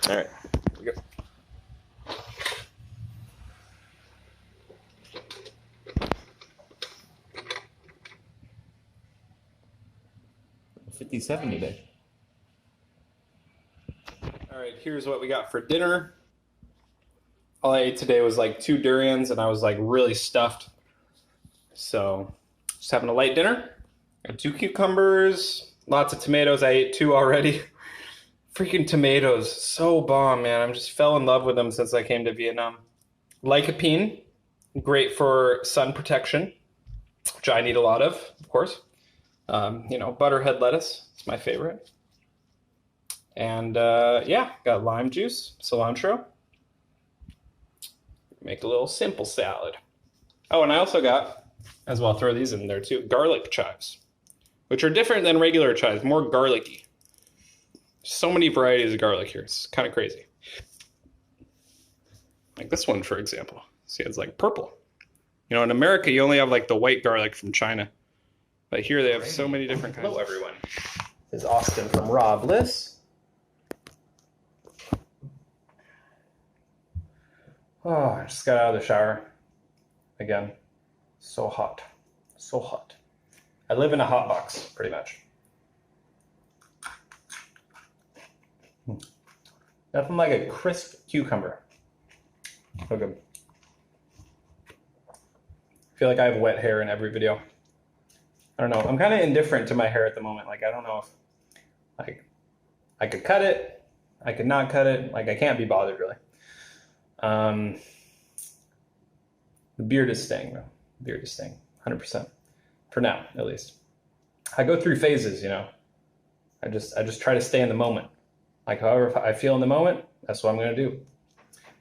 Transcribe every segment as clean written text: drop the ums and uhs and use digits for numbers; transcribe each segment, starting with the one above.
All right, here we go. $57 today. All right, here's what we got for dinner. All I ate today was like 2 durians, and I was like really stuffed. So just having a light dinner. Got 2 cucumbers, lots of tomatoes. I ate 2 already. Freaking tomatoes, so bomb, man. I just fell in love with them since I came to Vietnam. Lycopene, great for sun protection, which I need a lot of course. Butterhead lettuce, it's my favorite. And yeah, got lime juice, cilantro. Make a little simple salad. Oh, and I also got, as well, I'll throw these in there too, garlic chives, which are different than regular chives, more garlicky. So many varieties of garlic here. It's kind of crazy. Like this one, for example. See, it's like purple. You know, in America, you only have like the white garlic from China. But here they have so many different kinds. Hello, everyone. This is Austin from Raw Bliss. Oh, I just got out of the shower. Again, so hot. So hot. I live in a hot box, pretty much. Nothing like a crisp cucumber. So good. I feel like I have wet hair in every video. I don't know. I'm kind of indifferent to my hair at the moment. Like, I don't know if I could cut it. I could not cut it. Like, I can't be bothered, really. The beard is staying, though. The beard is staying, 100%. For now, at least. I go through phases, you know. I just try to stay in the moment. Like, however I feel in the moment, that's what I'm going to do.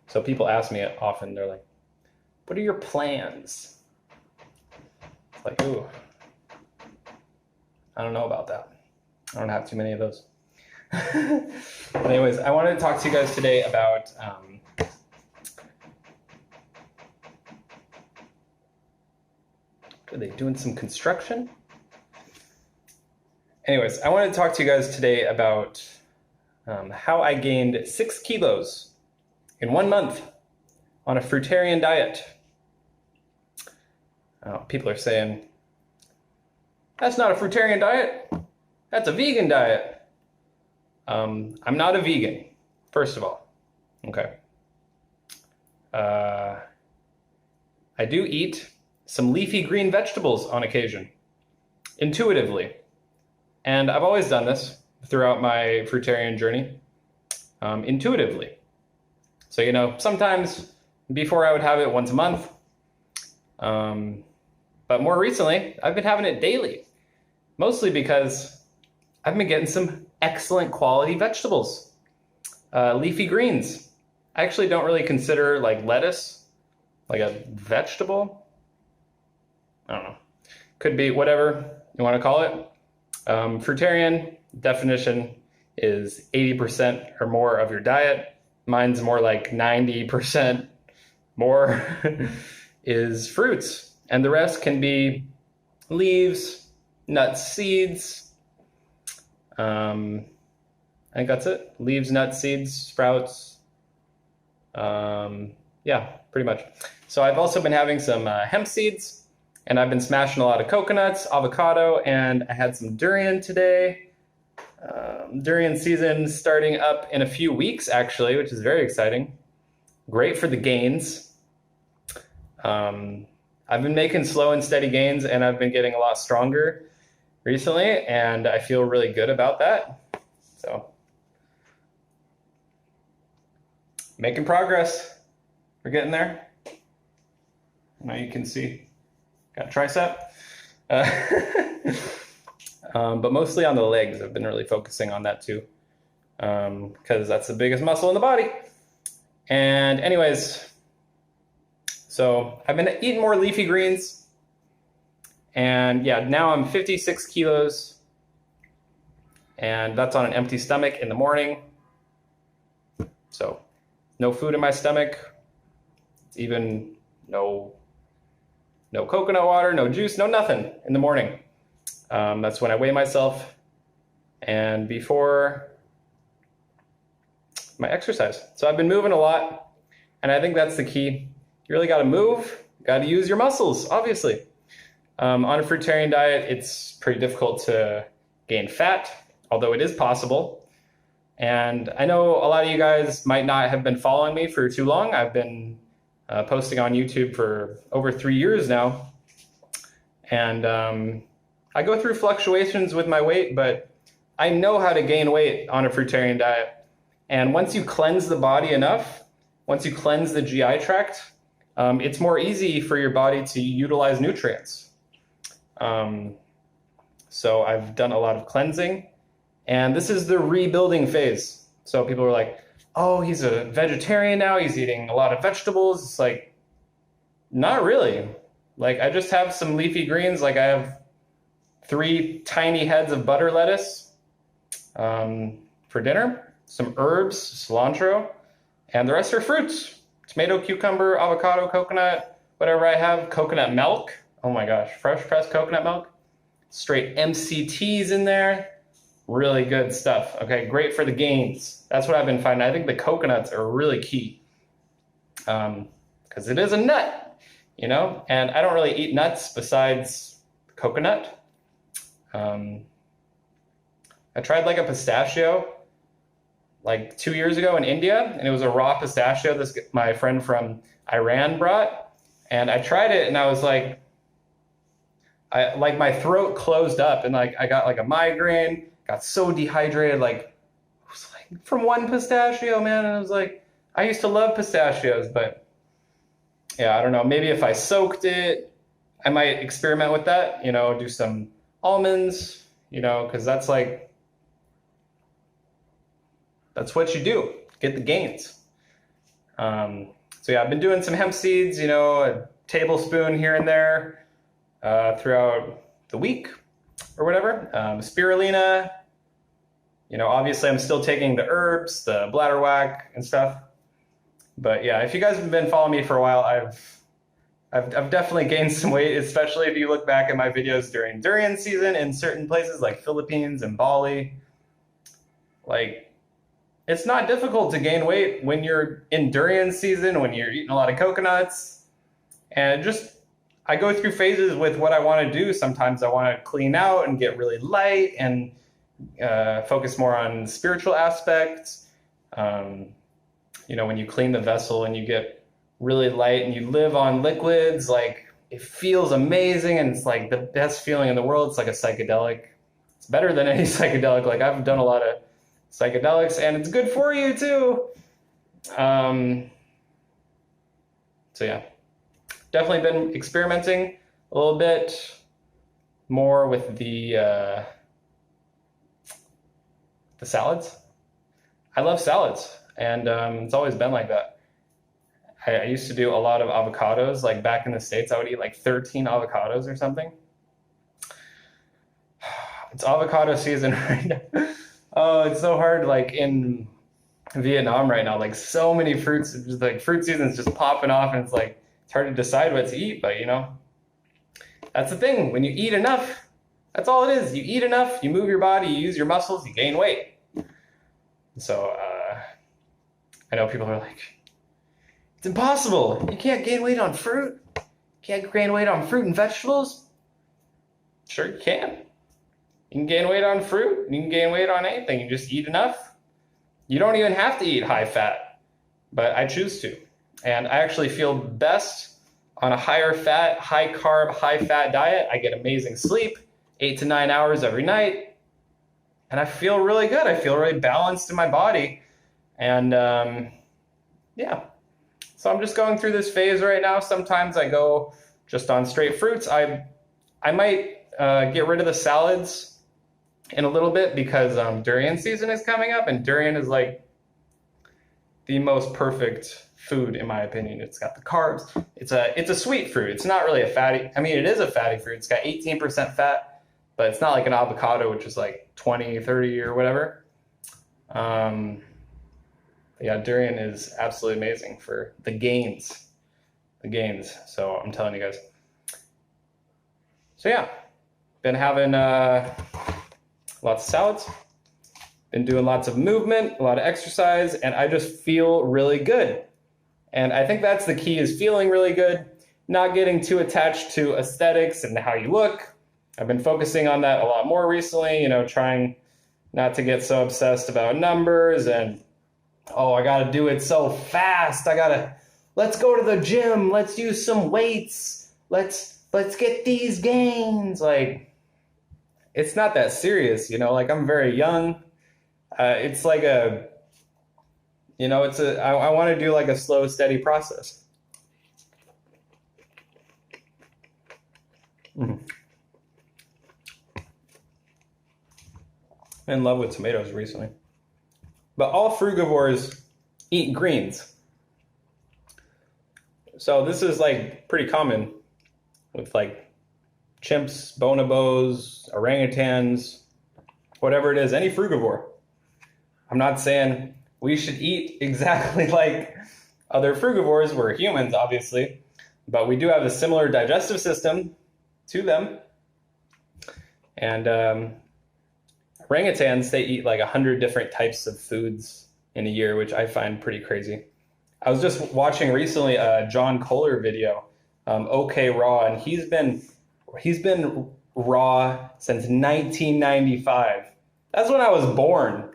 So people ask me often, they're like, what are your plans? It's like, ooh, I don't know about that. I don't have too many of those. Anyways, I wanted to talk to you guys today about are they doing some construction? Anyways, I wanted to talk to you guys today about how I gained 6 kilos in 1 month on a fruitarian diet. People are saying, that's not a fruitarian diet, that's a vegan diet. I'm not a vegan, first of all. Okay. I do eat some leafy green vegetables on occasion, intuitively. And I've always done this throughout my fruitarian journey, intuitively. So, you know, sometimes before I would have it once a month, but more recently, I've been having it daily, mostly because I've been getting some excellent quality vegetables, leafy greens. I actually don't really consider like lettuce like a vegetable. I don't know. Could be whatever you want to call it. Fruitarian definition is 80% or more of your diet. Mine's more like 90% more is fruits. And the rest can be leaves, nuts, seeds. I think that's it. Leaves, nuts, seeds, sprouts. Yeah, pretty much. So I've also been having some hemp seeds. And I've been smashing a lot of coconuts, avocado, and I had some durian today. Durian season starting up in a few weeks, actually, which is very exciting. Great for the gains. I've been making slow and steady gains, and I've been getting a lot stronger recently, and I feel really good about that. So, making progress. We're getting there. Now you can see. Got a tricep. But mostly on the legs. I've been really focusing on that too. Because that's the biggest muscle in the body. And anyways, so I've been eating more leafy greens. And yeah, now I'm 56 kilos. And that's on an empty stomach in the morning. So no food in my stomach. It's even no coconut water, no juice, no nothing in the morning. That's when I weigh myself. And before my exercise. So I've been moving a lot, and I think that's the key. You really got to move, got to use your muscles, obviously. On a fruitarian diet, it's pretty difficult to gain fat, although it is possible. And I know a lot of you guys might not have been following me for too long. I've been posting on YouTube for over 3 years now. And I go through fluctuations with my weight, but I know how to gain weight on a fruitarian diet. And once you cleanse the body enough, once you cleanse the GI tract, it's more easy for your body to utilize nutrients. So I've done a lot of cleansing, and this is the rebuilding phase. So people are like, oh, he's a vegetarian now, he's eating a lot of vegetables. It's like, not really. Like, I just have some leafy greens. Like, I have 3 tiny heads of butter lettuce for dinner, some herbs, cilantro, and the rest are fruits. Tomato, cucumber, avocado, coconut, whatever I have. Coconut milk. Oh my gosh, fresh pressed coconut milk. Straight MCTs in there. Really good stuff. Okay, great for the gains. That's what I've been finding. I think the coconuts are really key because it is a nut, you know? And I don't really eat nuts besides coconut. I tried like a pistachio like 2 years ago in India, and it was a raw pistachio my friend from Iran brought. And I tried it, and I was like, my throat closed up, and like I got like a migraine, got so dehydrated, like it was like from one pistachio, man. And I was like, I used to love pistachios, but yeah, I don't know. Maybe if I soaked it, I might experiment with that, you know, do some almonds, you know, because that's what you do, get the gains. So yeah, I've been doing some hemp seeds, you know, a tablespoon here and there throughout the week or whatever. Spirulina, you know, obviously I'm still taking the herbs, the bladderwhack and stuff. But yeah, if you guys have been following me for a while, I've definitely gained some weight, especially if you look back at my videos during durian season in certain places like Philippines and Bali. Like, it's not difficult to gain weight when you're in durian season, when you're eating a lot of coconuts. And I go through phases with what I want to do. Sometimes I want to clean out and get really light and focus more on spiritual aspects. You know, when you clean the vessel and you get really light and you live on liquids, like, it feels amazing, and it's like the best feeling in the world. It's like a psychedelic. It's better than any psychedelic. Like, I've done a lot of psychedelics, and it's good for you too. So yeah, definitely been experimenting a little bit more with the salads. I love salads, and it's always been like that. I used to do a lot of avocados. Like, back in the States, I would eat like 13 avocados or something. It's avocado season right now. Oh, it's so hard, like in Vietnam right now, like so many fruits, just like fruit season's just popping off, and it's like, it's hard to decide what to eat, but you know, that's the thing. When you eat enough, that's all it is. You eat enough, you move your body, you use your muscles, you gain weight. So I know people are like, it's impossible. You can't gain weight on fruit. You can't gain weight on fruit and vegetables. Sure you can. You can gain weight on fruit. You can gain weight on anything. You just eat enough. You don't even have to eat high fat, but I choose to. And I actually feel best on a higher fat, high carb, high fat diet. I get amazing sleep, 8 to 9 hours every night. And I feel really good. I feel really balanced in my body. And yeah, so I'm just going through this phase right now. Sometimes I go just on straight fruits. I might get rid of the salads in a little bit because durian season is coming up, and durian is like the most perfect food in my opinion. It's got the carbs. It's a sweet fruit. It's not really a fatty. I mean, it is a fatty fruit. It's got 18% fat, but it's not like an avocado, which is like 20, 30 or whatever. Yeah, durian is absolutely amazing for the gains. So I'm telling you guys. So yeah, been having lots of salads. been doing lots of movement, a lot of exercise, and I just feel really good. And I think that's the key, is feeling really good, not getting too attached to aesthetics and how you look. I've been focusing on that a lot more recently, trying not to get so obsessed about numbers and, oh, I got to do it so fast. Let's go to the gym. Let's use some weights. Let's get these gains. Like, it's not that serious, like I'm very young. It's like I want to do like a slow, steady process. I'm in love with tomatoes recently. But all frugivores eat greens. So this is like pretty common with like chimps, bonobos, orangutans, whatever it is, any frugivore. I'm not saying we should eat exactly like other frugivores. We're humans, obviously, but we do have a similar digestive system to them. And orangutans, they eat like 100 different types of foods in a year, which I find pretty crazy. I was just watching recently a John Kohler video, OK Raw, and he's been raw since 1995. That's when I was born.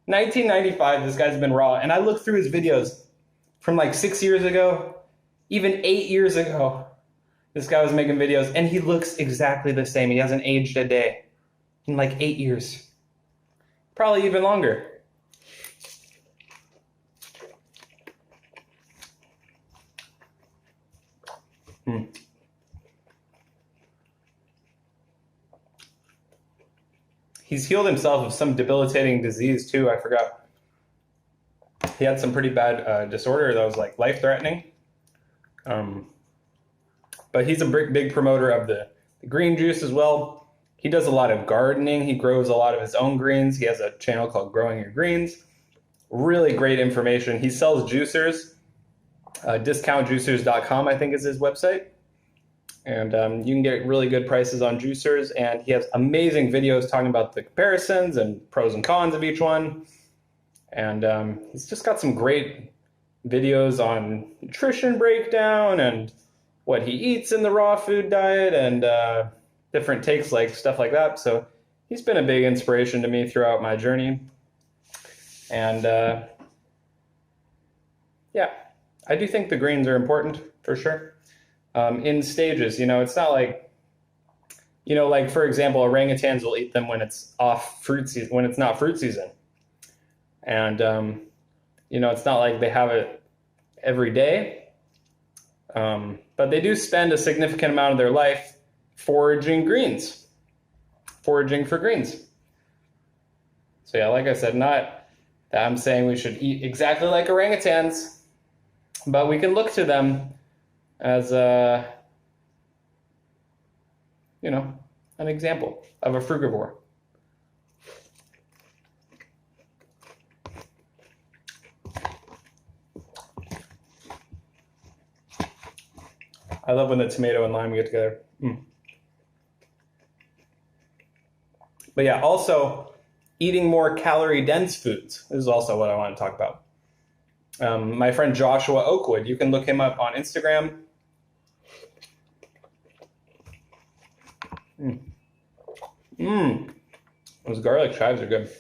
1995, this guy's been raw. And I looked through his videos from like 6 years ago, even 8 years ago. This guy was making videos, and he looks exactly the same. He hasn't aged a day in like 8 years. Probably even longer. He's healed himself of some debilitating disease too. I forgot. He had some pretty bad disorder that was like life-threatening. But he's a big promoter of the green juice as well. He does a lot of gardening. He grows a lot of his own greens. He has a channel called Growing Your Greens. Really great information. He sells juicers. Discountjuicers.com, I think, is his website. And you can get really good prices on juicers. And he has amazing videos talking about the comparisons and pros and cons of each one. And he's just got some great videos on nutrition breakdown and what he eats in the raw food diet and different takes, like stuff like that. So he's been a big inspiration to me throughout my journey. And yeah, I do think the greens are important for sure. In stages, it's not like, like for example, orangutans will eat them when it's off fruit season, when it's not fruit season. And, it's not like they have it every day. But they do spend a significant amount of their life foraging for greens. So yeah, like I said, not that I'm saying we should eat exactly like orangutans, but we can look to them as an example of a frugivore. I love when the tomato and lime get together. But yeah, also eating more calorie-dense foods. This is also what I want to talk about. My friend Joshua Oakwood, you can look him up on Instagram. Those garlic chives are good.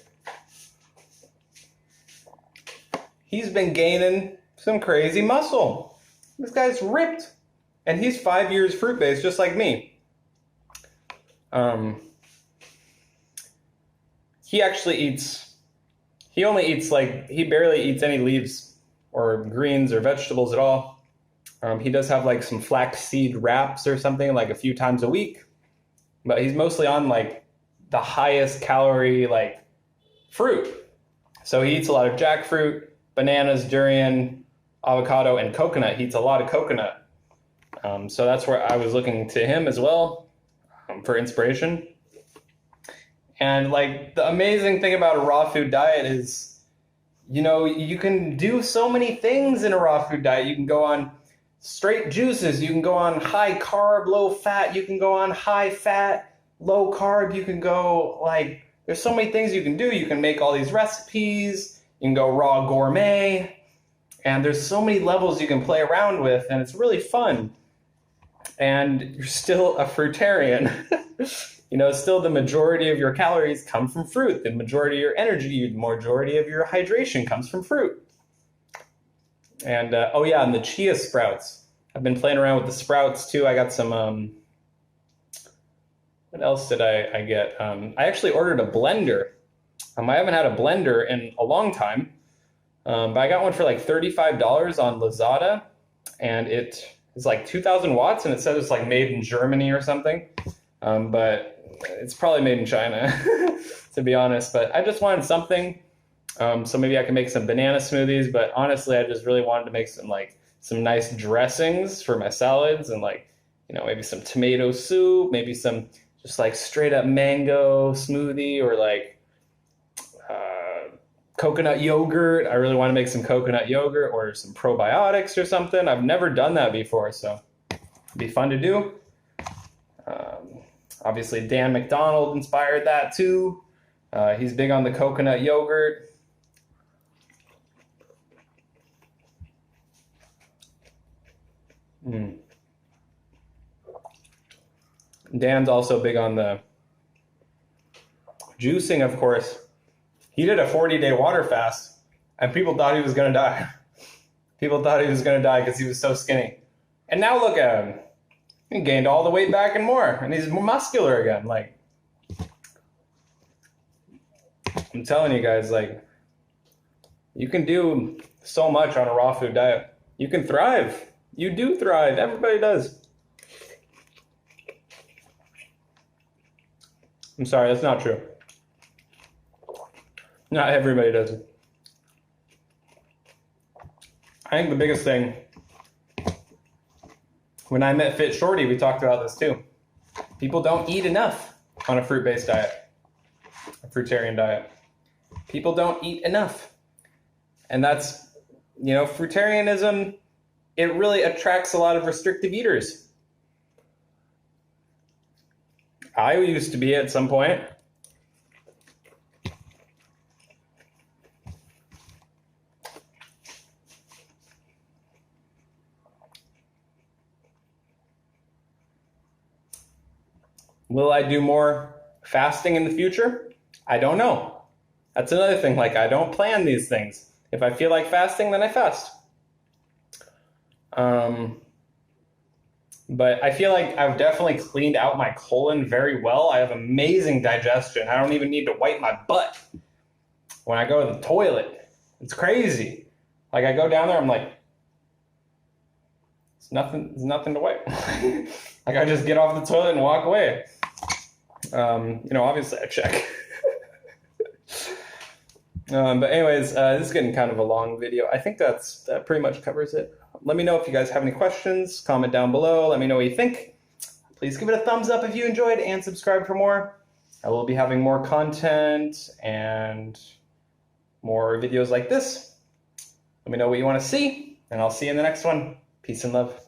He's been gaining some crazy muscle. This guy's ripped. And he's 5 years fruit-based, just like me. He barely eats any leaves or greens or vegetables at all. He does have like some flaxseed wraps or something like a few times a week. But he's mostly on like the highest calorie like fruit. So he eats a lot of jackfruit, bananas, durian, avocado, and coconut. He eats a lot of coconut. So that's where I was looking to him as well for inspiration. And like the amazing thing about a raw food diet is, you can do so many things in a raw food diet. You can go on straight juices. You can go on high carb, low fat. You can go on high fat, low carb. You can go like there's so many things you can do. You can make all these recipes, you can go raw gourmet, and there's so many levels you can play around with, and it's really fun. And you're still a fruitarian. You know, still the majority of your calories come from fruit. The majority of your energy, the majority of your hydration comes from fruit. And oh yeah, and the chia sprouts. I've been playing around with the sprouts too. I got some, what else did I get? I actually ordered a blender. I haven't had a blender in a long time, but I got one for like $35 on Lazada, and it is like 2,000 watts, and it says it's like made in Germany or something. But it's probably made in China, to be honest. But I just wanted something, so maybe I can make some banana smoothies. But honestly, I just really wanted to make some nice dressings for my salads, and like, you know, maybe some tomato soup, maybe some just like straight up mango smoothie, or like coconut yogurt. I really want to make some coconut yogurt or some probiotics or something. I've never done that before, so it'd be fun to do. Obviously, Dan McDonald inspired that too. He's big on the coconut yogurt. Dan's also big on the juicing, of course. He did a 40-day water fast, and people thought he was going to die. People thought he was going to die because he was so skinny. And now look at him. He gained all the weight back and more, and he's muscular again. Like, I'm telling you guys, like, you can do so much on a raw food diet. You can thrive. You do thrive. Everybody does. I'm sorry, that's not true. Not everybody does it. I think the biggest thing, when I met Fit Shorty, we talked about this too. People don't eat enough on a fruit-based diet, a fruitarian diet. People don't eat enough. And that's, you know, fruitarianism, it really attracts a lot of restrictive eaters. I used to be at some point. Will I do more fasting in the future? I don't know. That's another thing. Like, I don't plan these things. If I feel like fasting, then I fast. But I feel like I've definitely cleaned out my colon very well. I have amazing digestion. I don't even need to wipe my butt when I go to the toilet. It's crazy. Like, I go down there, I'm like, there's nothing to wipe. Like, I just get off the toilet and walk away. You know, obviously I check. But anyways, this is getting kind of a long video. I think that pretty much covers it. Let me know if you guys have any questions. Comment down below. Let me know what you think. Please give it a thumbs up if you enjoyed, and subscribe for more. I will be having more content and more videos like this. Let me know what you want to see, and I'll see you in the next one. Peace and love.